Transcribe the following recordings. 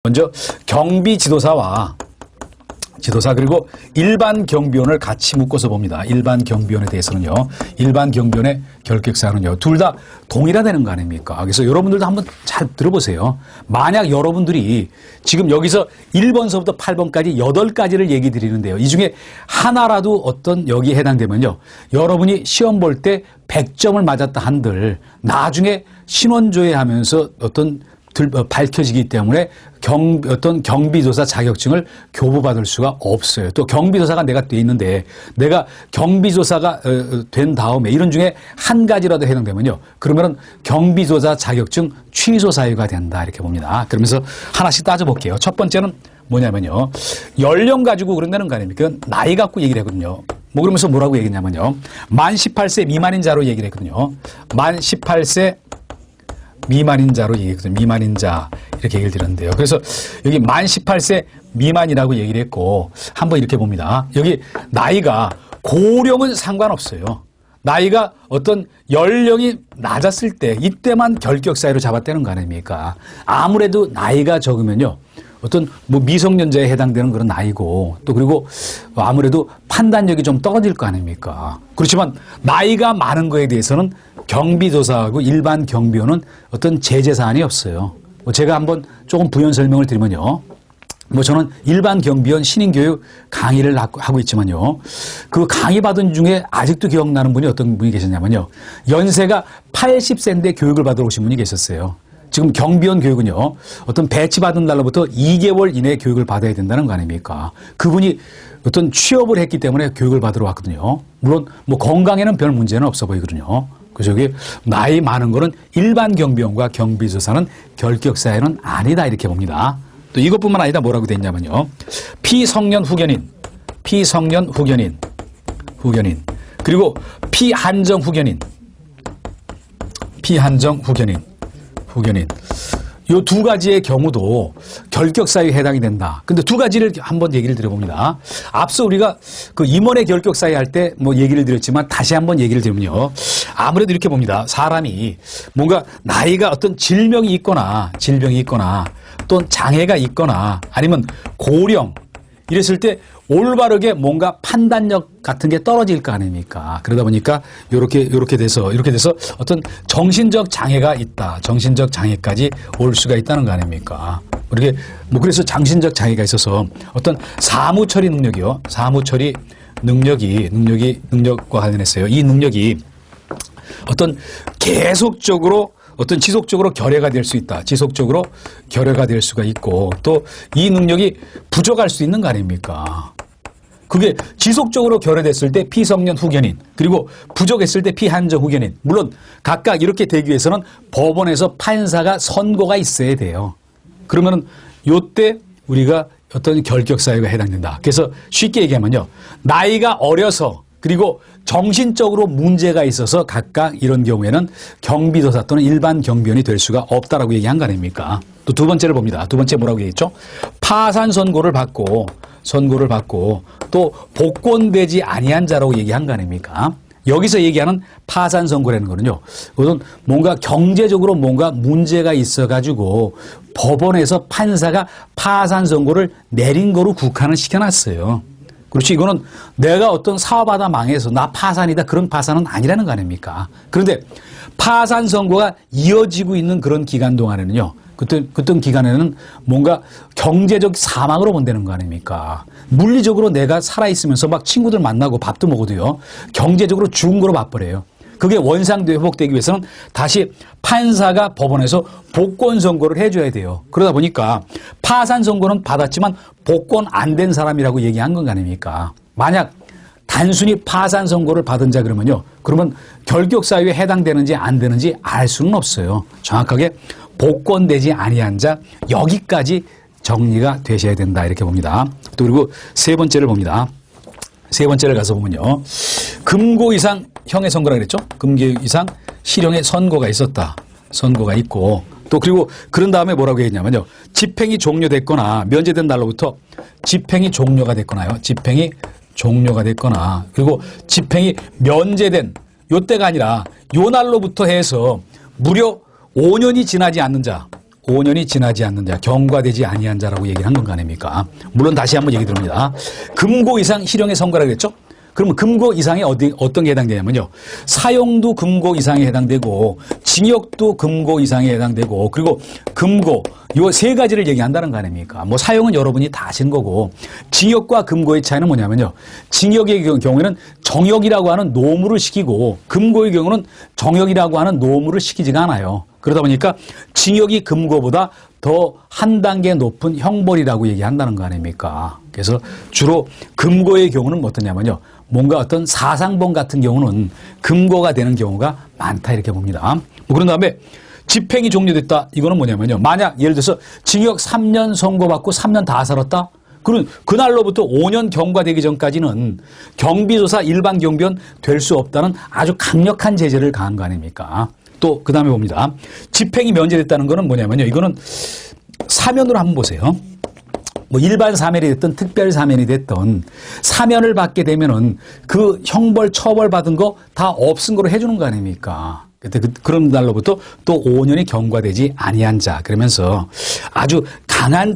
먼저 경비지도사 그리고 일반 경비원을 같이 묶어서 봅니다. 일반 경비원에 대해서는요. 일반 경비원의 결격사항은요. 둘 다 동일하다는 거 아닙니까? 그래서 여러분들도 한번 잘 들어보세요. 만약 여러분들이 지금 여기서 1번서부터 8번까지 8가지를 얘기 드리는데요. 이 중에 하나라도 어떤 여기에 해당되면요. 여러분이 시험 볼 때 100점을 맞았다 한들 나중에 신원조회하면서 어떤 밝혀지기 때문에 어떤 경비조사 자격증을 교부받을 수가 없어요. 또 경비조사가 내가 돼 있는데 내가 경비조사가 된 다음에 이런 중에 한 가지라도 해당되면요. 그러면은 경비조사 자격증 취소 사유가 된다 이렇게 봅니다. 그러면서 하나씩 따져볼게요. 첫 번째는 뭐냐면요. 연령 가지고 그런다는 거 아닙니까? 나이 갖고 얘기를 하거든요. 뭐 그러면서 뭐라고 얘기했냐면요. 만 18세 미만인 자로 얘기를 했거든요. 만 18세 미만인 자로 얘기했거든요. 미만인 자 이렇게 얘기를 드렸는데요. 그래서 여기 만 18세 미만이라고 얘기를 했고 한번 이렇게 봅니다. 여기 나이가 고령은 상관없어요. 나이가 어떤 연령이 낮았을 때 이때만 결격 사유로 잡았다는 거 아닙니까? 아무래도 나이가 적으면요. 어떤 뭐 미성년자에 해당되는 그런 나이고 또 그리고 아무래도 판단력이 좀 떨어질 거 아닙니까? 그렇지만 나이가 많은 거에 대해서는 경비조사하고 일반 경비원은 어떤 제재 사안이 없어요. 뭐 제가 한번 조금 부연 설명을 드리면요. 뭐 저는 일반 경비원 신인교육 강의를 하고 있지만요. 그 강의 받은 중에 아직도 기억나는 분이 어떤 분이 계셨냐면요. 연세가 80세인데 교육을 받으러 오신 분이 계셨어요. 지금 경비원 교육은요. 어떤 배치받은 날로부터 2개월 이내에 교육을 받아야 된다는 거 아닙니까? 그분이 어떤 취업을 했기 때문에 교육을 받으러 왔거든요. 물론 뭐 건강에는 별 문제는 없어 보이거든요. 그래서 여기 나이 많은 거는 일반 경비원과 경비조사는 결격 사유는 아니다 이렇게 봅니다. 또 이것뿐만 아니라 뭐라고 돼 있냐면요. 피성년 후견인 그리고 피한정 후견인 이 두 가지의 경우도 결격 사유에 해당이 된다. 근데 두 가지를 한번 얘기를 드려봅니다. 앞서 우리가 그 임원의 결격 사유 할 때 뭐 얘기를 드렸지만 다시 한번 얘기를 드리면요. 아무래도 이렇게 봅니다. 사람이 뭔가 나이가 어떤 질병이 있거나 또 장애가 있거나 아니면 고령 이랬을 때 올바르게 뭔가 판단력 같은 게 떨어질 거 아닙니까? 그러다 보니까 이렇게 돼서 어떤 정신적 장애가 있다. 정신적 장애까지 올 수가 있다는 거 아닙니까? 이렇게 뭐 그래서 정신적 장애가 있어서 어떤 사무 처리 능력이요. 사무 처리 능력과 관련했어요. 이 능력이 어떤 지속적으로 결여가 될 수 있다. 지속적으로 결여가 될 수가 있고 또 이 능력이 부족할 수 있는 거 아닙니까? 그게 지속적으로 결여됐을 때 피성년 후견인 그리고 부족했을 때 피한정 후견인 물론 각각 이렇게 되기 위해서는 법원에서 판사가 선고가 있어야 돼요. 그러면은 요때 우리가 어떤 결격 사유가 해당된다. 그래서 쉽게 얘기하면요. 나이가 어려서 그리고 정신적으로 문제가 있어서 각각 이런 경우에는 경비조사 또는 일반 경비원이 될 수가 없다라고 얘기한 거 아닙니까? 또 두 번째를 봅니다. 두 번째 뭐라고 얘기했죠? 파산 선고를 받고 또 복권되지 아니한 자라고 얘기한 거 아닙니까? 여기서 얘기하는 파산 선고라는 거는요. 그것은 뭔가 경제적으로 뭔가 문제가 있어가지고 법원에서 판사가 파산 선고를 내린 거로 국한을 시켜놨어요. 그렇지 이거는 내가 어떤 사업하다 망해서 나 파산이다 그런 파산은 아니라는 거 아닙니까? 그런데 파산 선고가 이어지고 있는 그런 기간 동안에는요. 그때 기간에는 뭔가 경제적 사망으로 본다는 거 아닙니까? 물리적으로 내가 살아있으면서 막 친구들 만나고 밥도 먹어도요. 경제적으로 죽은 거로 봐버려요. 그게 원상도 회복되기 위해서는 다시 판사가 법원에서 복권 선고를 해줘야 돼요. 그러다 보니까 파산 선고는 받았지만 복권 안 된 사람이라고 얘기한 건 아닙니까? 만약 단순히 파산 선고를 받은 자 그러면 결격 사유에 해당되는지 안 되는지 알 수는 없어요. 정확하게 복권되지 아니한 자 여기까지 정리가 되셔야 된다 이렇게 봅니다. 또 그리고 세 번째를 봅니다. 세 번째를 가서 보면요. 금고 이상 형의 선고라 그랬죠? 금고 이상 실형의 선고가 있었다. 선고가 있고 또 그리고 그런 다음에 뭐라고 했냐면요. 집행이 종료됐거나 면제된 날로부터 집행이 종료가 됐거나요. 집행이 종료가 됐거나 그리고 집행이 면제된 요때가 아니라 요 날로부터 해서 무려 5년이 지나지 않는 자 5년이 지나지 않는 자, 경과되지 아니한 자라고 얘기를 한 건 아닙니까? 물론 다시 한번 얘기 드립니다. 금고 이상 실형에 선고라고 그랬죠? 그러면 금고 이상에 어떤 게 해당되냐면요. 사형도 금고 이상에 해당되고 징역도 금고 이상에 해당되고 그리고 금고 요 세 가지를 얘기한다는 거 아닙니까? 뭐 사형은 여러분이 다 아시는 거고 징역과 금고의 차이는 뭐냐면요. 징역의 경우에는 정역이라고 하는 노무를 시키고 금고의 경우는 정역이라고 하는 노무를 시키지가 않아요. 그러다 보니까 징역이 금고보다 더 한 단계 높은 형벌이라고 얘기한다는 거 아닙니까? 그래서 주로 금고의 경우는 어떠냐면요. 뭔가 어떤 사상범 같은 경우는 금고가 되는 경우가 많다 이렇게 봅니다. 그런 다음에 집행이 종료됐다. 이거는 뭐냐면요. 만약 예를 들어서 징역 3년 선고받고 3년 다 살았다. 그럼 그날로부터 5년 경과되기 전까지는 경비조사 일반 경비원 될 수 없다는 아주 강력한 제재를 가한 거 아닙니까? 또 그 다음에 봅니다. 집행이 면제됐다는 거는 뭐냐면요. 이거는 사면으로 한번 보세요. 뭐 일반 사면이 됐든 특별 사면이 됐든 사면을 받게 되면은 그 형벌 처벌 받은 거 다 없은 거로 해주는 거 아닙니까? 그때 그런 날로부터 또 5년이 경과되지 아니한 자 그러면서 아주 강한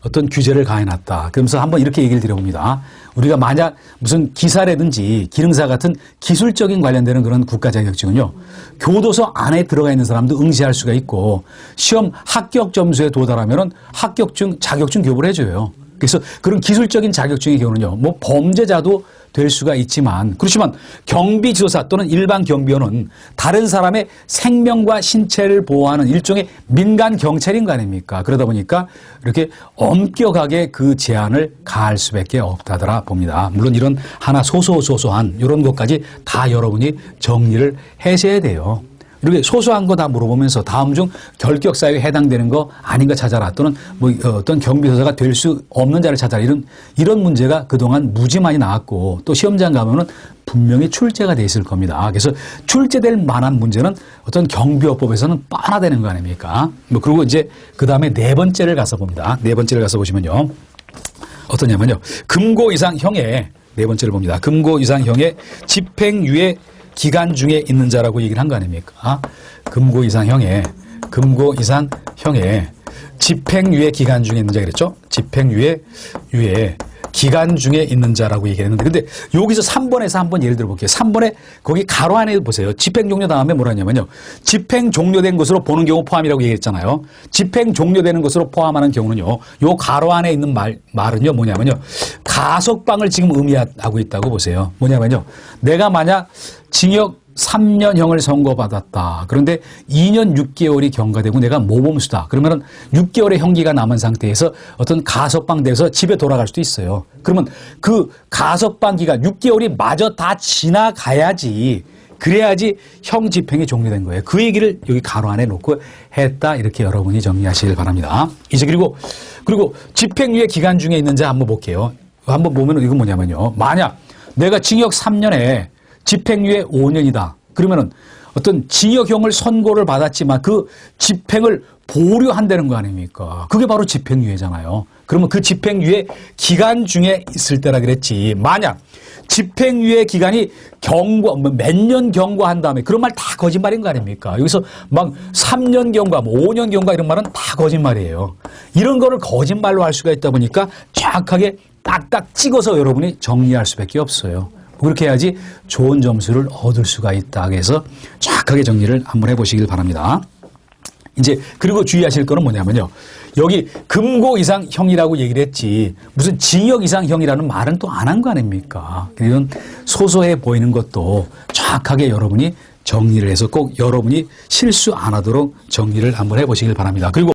어떤 규제를 가해놨다. 그러면서 한번 이렇게 얘기를 드려봅니다. 우리가 만약 무슨 기사라든지 기능사 같은 기술적인 관련되는 그런 국가 자격증은요. 교도소 안에 들어가 있는 사람도 응시할 수가 있고 시험 합격 점수에 도달하면은 합격증 자격증 교부를 해줘요. 그래서 그런 기술적인 자격증의 경우는요. 뭐 범죄자도 될 수가 있지만 그렇지만 경비지도사 또는 일반 경비원은 다른 사람의 생명과 신체를 보호하는 일종의 민간 경찰인 거 아닙니까? 그러다 보니까 이렇게 엄격하게 그 제한을 가할 수밖에 없다더라 봅니다. 물론 이런 하나 소소한 이런 것까지 다 여러분이 정리를 하셔야 돼요. 이렇게 소소한 거 다 물어보면서 다음 중 결격 사유에 해당되는 거 아닌가 찾아라 또는 뭐 어떤 경비서사가 될 수 없는 자를 찾아라 이런 문제가 그동안 무지 많이 나왔고 또 시험장 가면은 분명히 출제가 돼 있을 겁니다. 그래서 출제될 만한 문제는 어떤 경비업법에서는 뻔하다는 거 아닙니까? 뭐 그리고 이제 그 다음에 네 번째를 가서 봅니다. 네 번째를 가서 보시면요. 어떠냐면요. 금고 이상 형의 네 번째를 봅니다. 금고 이상 형의 집행유예 기간 중에 있는 자라고 얘기를 한 거 아닙니까? 금고 이상 형의 집행유예 기간 중에 있는 자 그랬죠? 집행유예 기간 중에 있는 자라고 얘기했는데 근데 여기서 3번에서 한번 예를 들어 볼게요. 3번에 거기 가로 안에 보세요. 집행 종료 다음에 뭐라 하냐면요. 집행 종료된 것으로 보는 경우 포함이라고 얘기했잖아요. 집행 종료되는 것으로 포함하는 경우는요. 요 가로 안에 있는 말은요. 뭐냐면요. 가석방을 지금 의미하고 있다고 보세요. 뭐냐면요. 내가 만약 징역 3년형을 선고받았다. 그런데 2년 6개월이 경과되고 내가 모범수다. 그러면 6개월의 형기가 남은 상태에서 어떤 가석방 돼서 집에 돌아갈 수도 있어요. 그러면 그 가석방 기간 6개월이 마저 다 지나가야지 그래야지 형 집행이 종료된 거예요. 그 얘기를 여기 가로 안에 놓고 했다. 이렇게 여러분이 정리하시길 바랍니다. 이제 그리고 집행유예 기간 중에 있는 자 한번 볼게요. 한번 보면 이건 뭐냐면요. 만약 내가 징역 3년에 집행유예 5년이다. 그러면은 어떤 징역형을 선고를 받았지만 그 집행을 보류한다는 거 아닙니까? 그게 바로 집행유예잖아요. 그러면 그 집행유예 기간 중에 있을 때라 그랬지. 만약 집행유예 기간이 몇 년 경과한 다음에 그런 말 다 거짓말인 거 아닙니까? 여기서 막 3년 경과, 뭐 5년 경과 이런 말은 다 거짓말이에요. 이런 거를 거짓말로 할 수가 있다 보니까 정확하게 딱딱 찍어서 여러분이 정리할 수밖에 없어요. 그렇게 해야지 좋은 점수를 얻을 수가 있다. 그래서 정확하게 정리를 한번 해보시길 바랍니다. 이제 그리고 주의하실 거는 뭐냐면요. 여기 금고 이상 형이라고 얘기를 했지 무슨 징역 이상 형이라는 말은 또 안 한 거 아닙니까? 이런 소소해 보이는 것도 정확하게 여러분이 정리를 해서 꼭 여러분이 실수 안 하도록 정리를 한번 해보시길 바랍니다. 그리고